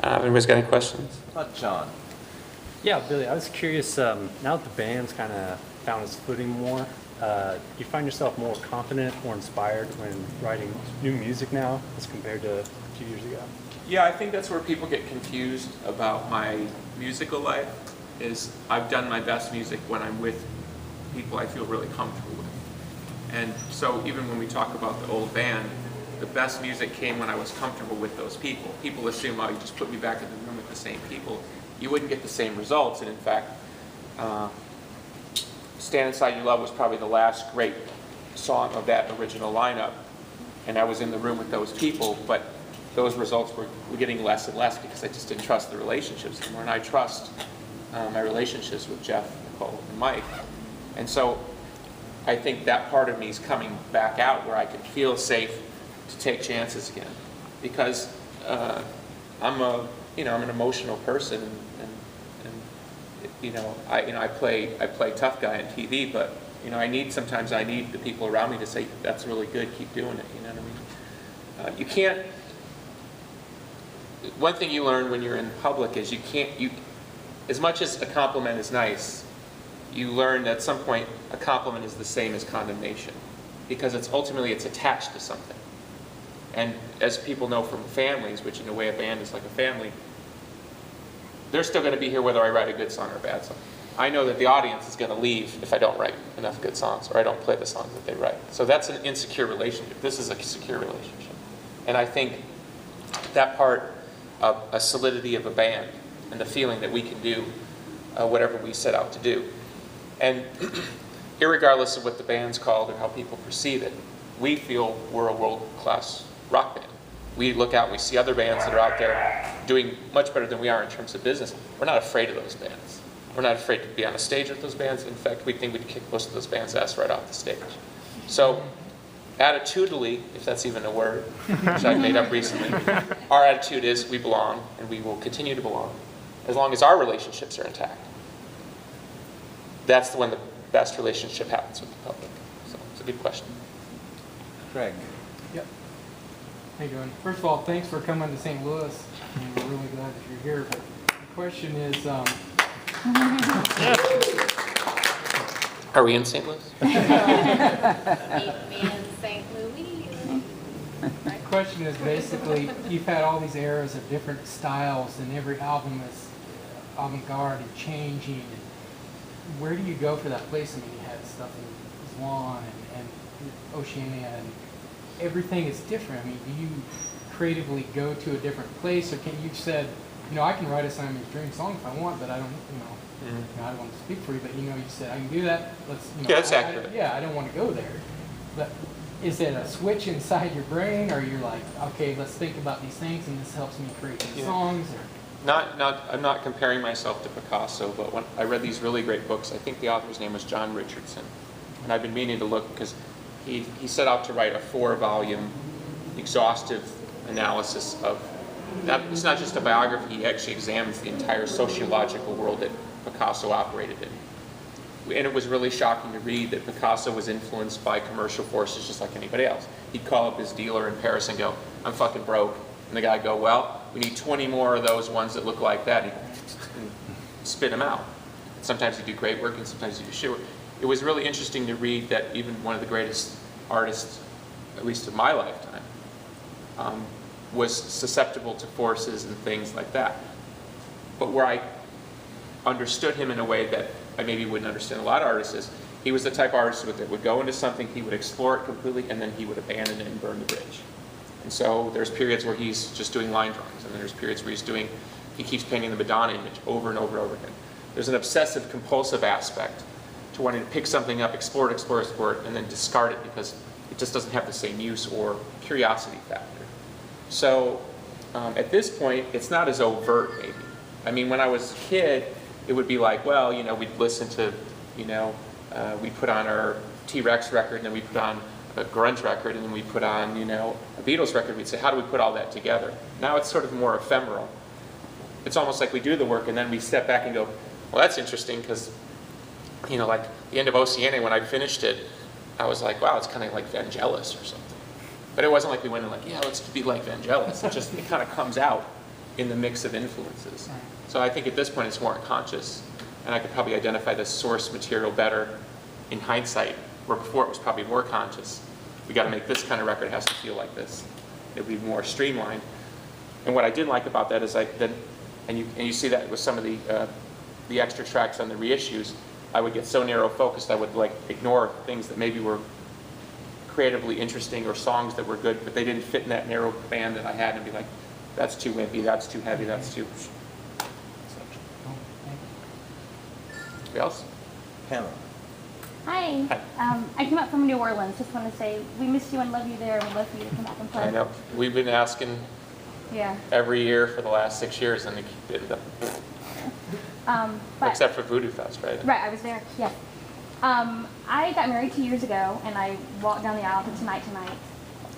Anybody's got any questions? John. Yeah, Billy, I was curious, now that the band's kind of found its footing more, you find yourself more confident, more inspired when writing new music now as compared to a few years ago? Yeah, I think that's where people get confused about my musical life, is I've done my best music when I'm with people I feel really comfortable with. And so even when we talk about the old band, the best music came when I was comfortable with those people. People assume, oh, you just put me back in the room with the same people. You wouldn't get the same results. And in fact, Stand Inside Your Love was probably the last great song of that original lineup. And I was in the room with those people, but those results were getting less and less because I just didn't trust the relationships anymore. And I trust my relationships with Jeff, Nicole, and Mike. And so I think that part of me is coming back out where I can feel safe to take chances again, because I'm an emotional person, and I play tough guy on TV, but sometimes I need the people around me to say, that's really good, keep doing it. You know what I mean? You can't. One thing you learn when you're in public is as much as a compliment is nice, you learn that at some point a compliment is the same as condemnation, because it's attached to something. And as people know from families, which in a way a band is like a family, they're still going to be here whether I write a good song or a bad song. I know that the audience is going to leave if I don't write enough good songs or I don't play the songs that they write. So that's an insecure relationship. This is a secure relationship. And I think that part of a solidity of a band and the feeling that we can do whatever we set out to do. And irregardless of what the band's called or how people perceive it, we feel we're a world-class rock band. We look out and we see other bands that are out there doing much better than we are in terms of business. We're not afraid of those bands. We're not afraid to be on a stage with those bands. In fact, we think we'd kick most of those bands' ass right off the stage. So, attitudinally, if that's even a word, which I've made up recently, our attitude is we belong, and we will continue to belong, as long as our relationships are intact. That's when the best relationship happens with the public. So, it's a good question. Greg. Yep. How you doing? First of all, thanks for coming to St. Louis. We're really glad that you're here. But the question is, Are we in St. Louis? Meet me in St. Louis. the question is basically, you've had all these eras of different styles, and every album is avant-garde and changing. Where do you go for that place? I mean, you had stuff in Swan and Oceania, and everything is different. I mean, do you creatively go to a different place, or can you said, I can write a Simon's Dream song if I want, but I don't, I don't want to speak for you, but you said I can do that. Let's, Yeah, that's accurate. I don't want to go there. But is it a switch inside your brain, or you're like, okay, let's think about these things, and this helps me create these songs? Or? I'm not comparing myself to Picasso, but when I read these really great books, I think the author's name was John Richardson, and I've been meaning to look because he set out to write a 4-volume exhaustive analysis of that. It's not just a biography, he actually examines the entire sociological world that Picasso operated in. And it was really shocking to read that Picasso was influenced by commercial forces just like anybody else. He'd call up his dealer in Paris and go, I'm fucking broke. And the guy would go, well, we need 20 more of those ones that look like that. And spit them out. Sometimes he'd do great work and sometimes he'd do shit work. It was really interesting to read that even one of the greatest artists, at least of my lifetime, was susceptible to forces and things like that. But where I understood him in a way that I maybe wouldn't understand a lot of artists is, he was the type of artist that would go into something, he would explore it completely, and then he would abandon it and burn the bridge. And so there's periods where he's just doing line drawings, and there's periods where he keeps painting the Madonna image over and over and over again. There's an obsessive compulsive aspect to wanting to pick something up, explore it, and then discard it because it just doesn't have the same use or curiosity factor. So at this point, it's not as overt, maybe. I mean, when I was a kid, it would be like, well, we'd listen to, we'd put on our T-Rex record, and then we'd put on a grunge record, and then we'd put on, a Beatles record. We'd say, how do we put all that together? Now it's sort of more ephemeral. It's almost like we do the work, and then we step back and go, well, that's interesting, because, like the end of Oceania, when I finished it, I was like, wow, it's kind of like Vangelis or something. But it wasn't like we went in like, yeah, let's be like Vangelis. It kind of comes out. in the mix of influences. Right. So I think at this point it's more unconscious, and I could probably identify the source material better in hindsight, where before it was probably more conscious. We got to make this kind of record, it has to feel like this. It'll be more streamlined. And what I did like about that is and you see that with some of the extra tracks on the reissues, I would get so narrow focused I would like ignore things that maybe were creatively interesting or songs that were good, but they didn't fit in that narrow band that I had, and be like, that's too wimpy, that's too heavy, that's too. Oh, thank you. Anybody else? Pamela. Hi. Hi. I came up from New Orleans. Just want to say we miss you and love you there. We'd love for you to come back and play. I know we've been asking Yeah. every year for the last 6 years, and they keep getting them. But Except for Voodoo Fest, right? right, I was there. Yes. I got married 2 years ago, and I walked down the aisle to Tonight Tonight.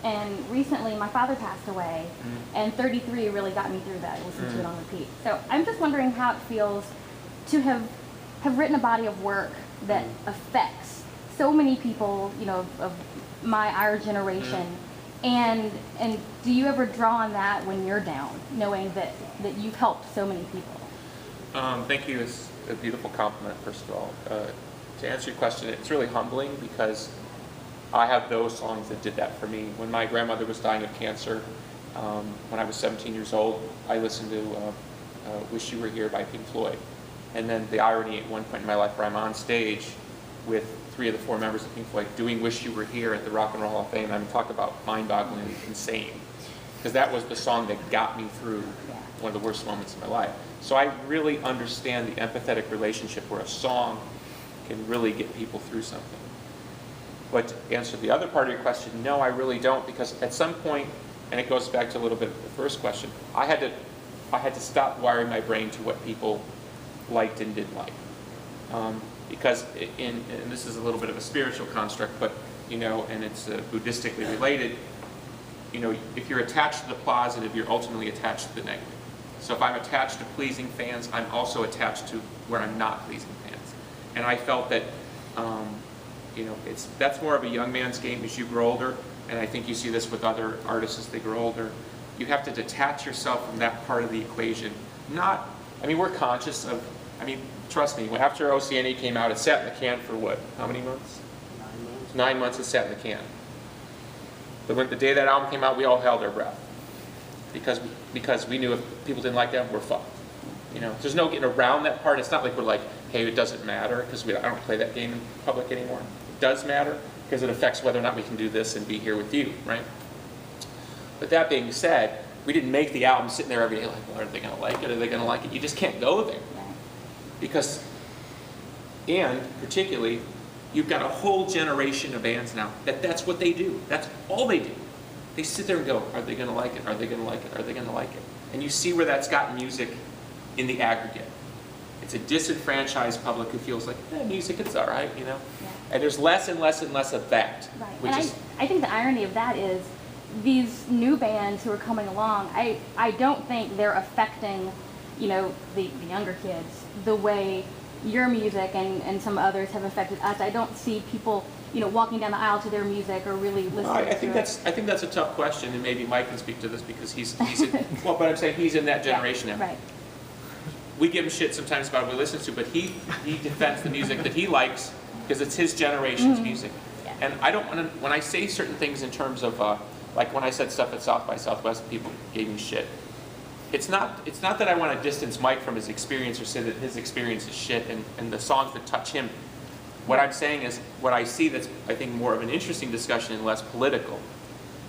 And recently, my father passed away, and 33 really got me through that. I listened to it on repeat. So I'm just wondering how it feels to have written a body of work that affects so many people, you know, of our generation. And do you ever draw on that when you're down, knowing that you've helped so many people? Thank you. It's a beautiful compliment, first of all. To answer your question, it's really humbling because I have those songs that did that for me. When my grandmother was dying of cancer, when I was 17 years old, I listened to Wish You Were Here by Pink Floyd. And then the irony at one point in my life where I'm on stage with 3 of the 4 members of Pink Floyd doing Wish You Were Here at the Rock and Roll Hall of Fame. I mean, talk about mind-boggling, insane. Because that was the song that got me through one of the worst moments of my life. So I really understand the empathetic relationship where a song can really get people through something. But to answer the other part of your question, no, I really don't, because at some point, and it goes back to a little bit of the first question, I had to stop wiring my brain to what people liked and didn't like. Because and this is a little bit of a spiritual construct, but, you know, and it's Buddhistically related, you know, if you're attached to the positive, you're ultimately attached to the negative. So if I'm attached to pleasing fans, I'm also attached to where I'm not pleasing fans. And I felt that, you know, that's more of a young man's game as you grow older, and I think you see this with other artists as they grow older. You have to detach yourself from that part of the equation. We're conscious of, trust me, after Oceania came out, it sat in the can for what? How many months? 9 months. 9 months it sat in the can. But when the day that album came out, we all held our breath. Because we knew if people didn't like that, we're fucked. You know, there's no getting around that part. It's not like we're like, hey, it doesn't matter, because I don't play that game in public anymore. It does matter, because it affects whether or not we can do this and be here with you, right? But that being said, we didn't make the album sitting there every day like, well, are they going to like it? Are they going to like it? You just can't go there. Because, and particularly, you've got a whole generation of bands now that's what they do. That's all they do. They sit there and go, are they going to like it? Are they going to like it? Are they going to like it? And you see where that's gotten music in the aggregate. It's a disenfranchised public who feels like, music, it's all right, you know? Yeah. And there's less and less and less of that. Right. Which And is, I think the irony of that is these new bands who are coming along, I don't think they're affecting, you know, the younger kids the way your music and some others have affected us. I don't see people, you know, walking down the aisle to their music or really listening I think to that's a tough question, and maybe Mike can speak to this because he's well, but I'm saying he's in that generation now. Right. We give him shit sometimes about what we listen to, but he defends the music that he likes because it's his generation's music. Yeah. And I don't want to, when I say certain things in terms of, like when I said stuff at South by Southwest, people gave me shit. It's not that I want to distance Mike from his experience or say that his experience is shit and the songs that touch him. What I'm saying is, what I see that's, I think, more of an interesting discussion and less political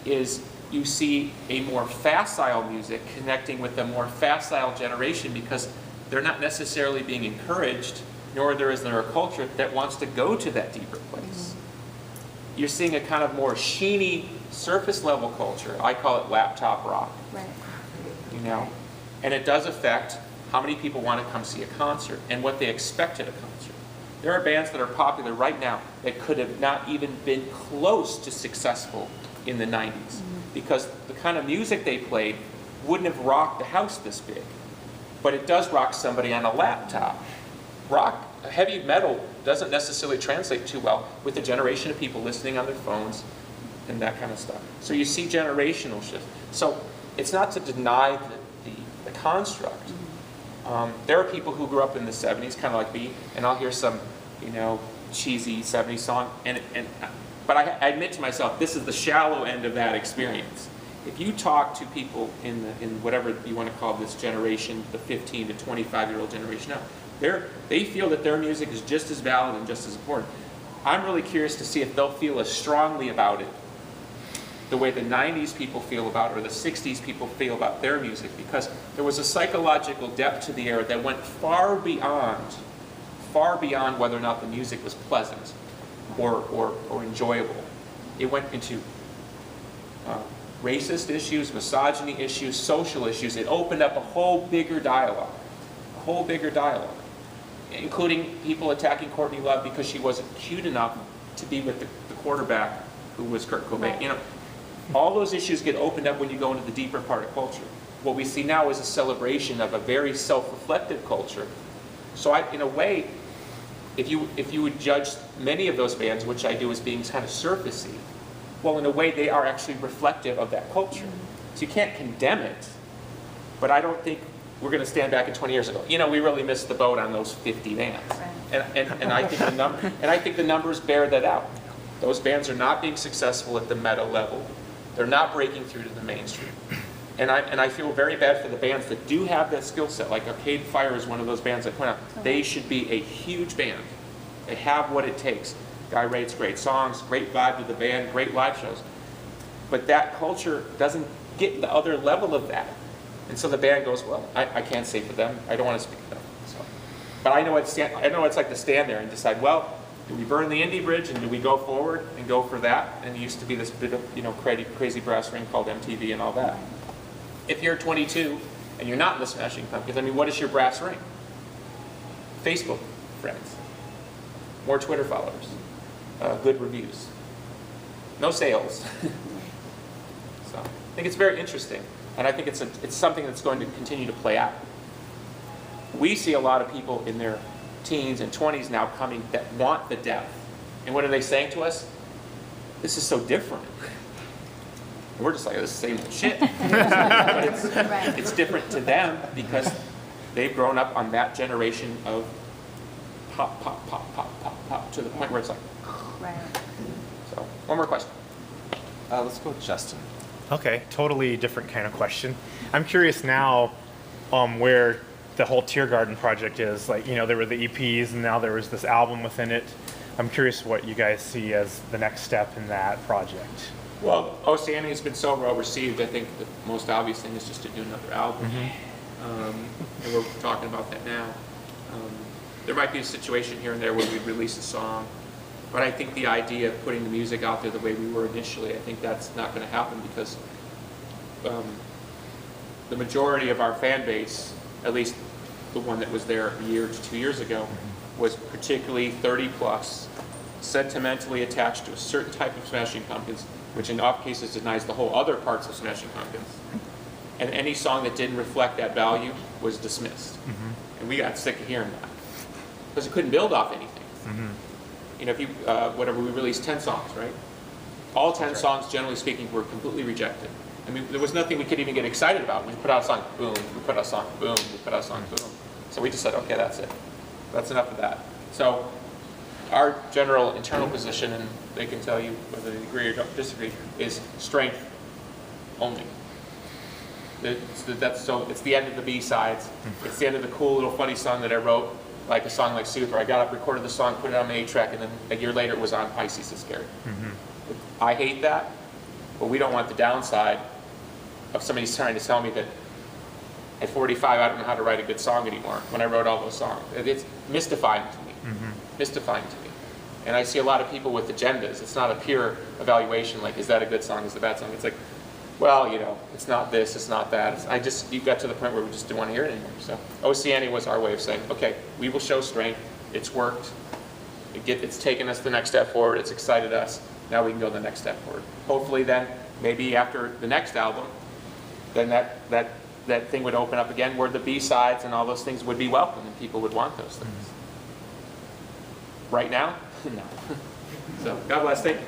is you see a more facile music connecting with a more facile generation because they're not necessarily being encouraged, nor is there a culture that wants to go to that deeper place. You're seeing a kind of more sheeny, surface level culture. I call it laptop rock. Right. You know, and it does affect how many people want to come see a concert and what they expect at a concert. There are bands that are popular right now that could have not even been close to successful in the 90s because the kind of music they played wouldn't have rocked the house this big. But it does rock somebody on a laptop. Heavy metal doesn't necessarily translate too well with a generation of people listening on their phones and that kind of stuff. So you see generational shifts. So it's not to deny the construct. There are people who grew up in the 70s, kind of like me, and I'll hear some, cheesy 70s song, but I admit to myself, this is the shallow end of that experience. If you talk to people in whatever you want to call this generation, the 15 to 25-year-old generation now, they feel that their music is just as valid and just as important. I'm really curious to see if they'll feel as strongly about it the way the 90s people feel about it, or the 60s people feel about their music, because there was a psychological depth to the era that went far beyond whether or not the music was pleasant or enjoyable. It went into racist issues, misogyny issues, social issues. It opened up a whole bigger dialogue, including people attacking Courtney Love because she wasn't cute enough to be with the quarterback who was Kurt Cobain. Right. All those issues get opened up when you go into the deeper part of culture. What we see now is a celebration of a very self-reflective culture. So in a way, if you would judge many of those bands, which I do, as being kind of surfacey, well, in a way, they are actually reflective of that culture. So you can't condemn it, but I don't think we're going to stand back at 20 years ago. We really missed the boat on those 50 bands. Right. And I think the numbers bear that out. Those bands are not being successful at the meta level. They're not breaking through to the mainstream. And I feel very bad for the bands that do have that skill set. Like Arcade Fire is one of those bands that point out they should be a huge band. They have what it takes. Guy writes great songs, great vibe to the band, great live shows. But that culture doesn't get the other level of that. And so the band goes, well, I can't say for them. I don't want to speak for them. So, but I know what it's like to stand there and decide, well, do we burn the indie bridge and do we go forward and go for that? And it used to be this bit of crazy brass ring called MTV and all that. If you're 22 and you're not in the Smashing Pumpkins, what is your brass ring? Facebook friends, more Twitter followers, good reviews, no sales. So I think it's very interesting, and I think it's something that's going to continue to play out. We see a lot of people in their teens and 20s now coming that want the depth, and what are they saying to us? This is so different. We're just like, this is the same old shit. But it's different to them because they've grown up on that generation of pop, pop, pop, pop, pop, pop, to the point where it's like, Right. so, one more question. Let's go with Justin. Okay, totally different kind of question. I'm curious now where the whole Tear Garden project is. Like, there were the EPs and now there was this album within it. I'm curious what you guys see as the next step in that project. Well, Oceania has been so well received. I think the most obvious thing is just to do another album. And we're talking about that now. There might be a situation here and there where we release a song, but I think the idea of putting the music out there the way we were initially, I think that's not going to happen because the majority of our fan base, at least the one that was there a year to 2 years ago, was particularly 30 plus, sentimentally attached to a certain type of Smashing Pumpkins, which in off cases denies the whole other parts of Smashing Pumpkins. And any song that didn't reflect that value was dismissed. And we got sick of hearing that because it couldn't build off anything. If you, we released 10 songs, right? All 10 songs, generally speaking, were completely rejected. There was nothing we could even get excited about. We put out a song, boom, we put out a song, boom, we put out a song, boom. So we just said, okay, that's it. That's enough of that. So our general internal position, and they can tell you whether they agree or disagree, is strength only. It's the end of the B-sides. It's the end of the cool little funny song that I wrote, like a song like Soothe, where I got up, recorded the song, put it on my 8-track, and then a year later it was on Pisces is Scary. I hate that, but we don't want the downside of somebody trying to tell me that at 45 I don't know how to write a good song anymore when I wrote all those songs. It's mystifying to me. Mystifying to me. And I see a lot of people with agendas. It's not a pure evaluation like, is that a good song, is it a bad song? It's like, well, it's not this, it's not that. You got to the point where we just didn't want to hear it anymore. So Oceania was our way of saying, okay, we will show strength. It's worked. It's taken us the next step forward. It's excited us. Now we can go the next step forward. Hopefully then, maybe after the next album, then that thing would open up again where the B-sides and all those things would be welcome and people would want those things. Right now? No. So God bless. Thank you.